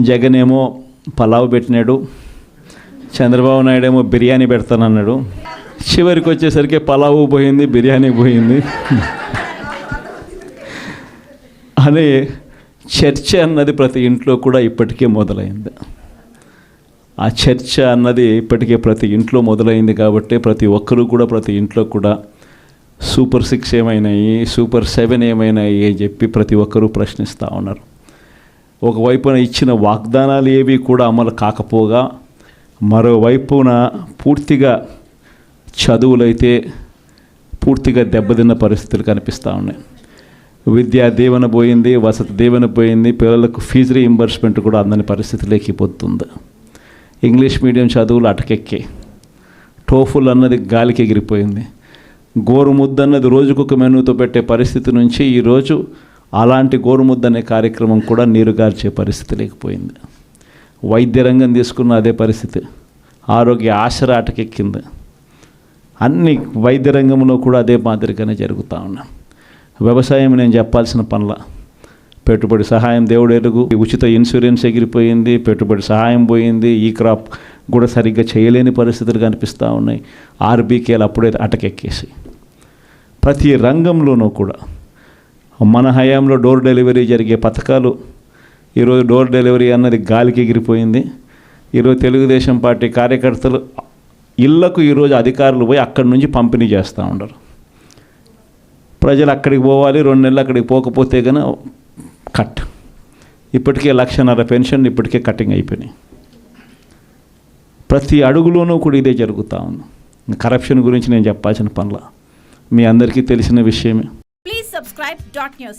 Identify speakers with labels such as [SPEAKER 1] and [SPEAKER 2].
[SPEAKER 1] జగన్ ఏమో పలావ్ పెట్టినాడు, చంద్రబాబు నాయుడు ఏమో బిర్యానీ పెడతానన్నాడు. చివరికి వచ్చేసరికి పలావు పోయింది, బిర్యానీ పోయింది అనే చర్చ అన్నది ప్రతి ఇంట్లో కూడా ఇప్పటికే మొదలైంది. ఆ చర్చ అన్నది ఇప్పటికే ప్రతి ఇంట్లో మొదలైంది కాబట్టి ప్రతి ఒక్కరూ కూడా ప్రతి ఇంట్లో కూడా సూపర్ 6 ఏమైనాయి, సూపర్ 7 ఏమైనాయి అని చెప్పి ప్రతి ఒక్కరూ ప్రశ్నిస్తూ ఉన్నారు. ఒకవైపున ఇచ్చిన వాగ్దానాలు ఏవి కూడా అమలు కాకపోగా, మరోవైపున పూర్తిగా చదువులైతే పూర్తిగా దెబ్బతిన్న పరిస్థితులు కనిపిస్తూ ఉన్నాయి. విద్యా దీవెన పోయింది, వసతి దీవెన పోయింది, పిల్లలకు ఫీజు రీయింబర్స్మెంట్ కూడా అందని పరిస్థితిలోకి పోతుంది. ఇంగ్లీష్ మీడియం చదువులు అటకెక్కి, టోఫుల్ అన్నది గాలికి ఎగిరిపోయింది. గోరుముద్ద అన్నది రోజుకొక మెనూతో పెట్టే పరిస్థితి నుంచి ఈరోజు అలాంటి గోరుముద్ద అనే కార్యక్రమం కూడా నీరుగార్చే పరిస్థితి లేకపోయింది. వైద్య రంగం తీసుకున్న అదే పరిస్థితి, ఆరోగ్య ఆసరా అటకెక్కింది. అన్ని వైద్య రంగంలో కూడా అదే మాదిరిగానే జరుగుతూ ఉన్నాయి. వ్యవసాయం నేను చెప్పాల్సిన పనుల, పెట్టుబడి సహాయం దేవుడు ఎరుగు, ఉచిత ఇన్సూరెన్స్ ఎగిరిపోయింది, పెట్టుబడి సహాయం పోయింది, ఈ క్రాప్ కూడా సరిగ్గా చేయలేని పరిస్థితులు కనిపిస్తూ ఉన్నాయి. ఆర్బీకేలు అప్పుడే అటకెక్కేసి ప్రతి రంగంలోనూ కూడా మన హయాంలో డోర్ డెలివరీ జరిగే పథకాలు ఈరోజు డోర్ డెలివరీ అన్నది గాలికి ఎగిరిపోయింది. ఈరోజు తెలుగుదేశం పార్టీ కార్యకర్తలు ఇళ్లకు ఈరోజు అధికారులు పోయి అక్కడి నుంచి పంపిణీ చేస్తూ ఉండరు. ప్రజలు అక్కడికి పోవాలి, 2 నెలలు అక్కడికి పోకపోతే కనుక కట్. ఇప్పటికే 1,50,000 పెన్షన్ ఇప్పటికే కటింగ్ అయిపోయినాయి. ప్రతి అడుగులోనూ కూడా ఇదే జరుగుతూ ఉంది. కరప్షన్ గురించి నేను చెప్పాల్సిన పనుల మీ అందరికీ తెలిసిన విషయమే.
[SPEAKER 2] Please subscribe .news.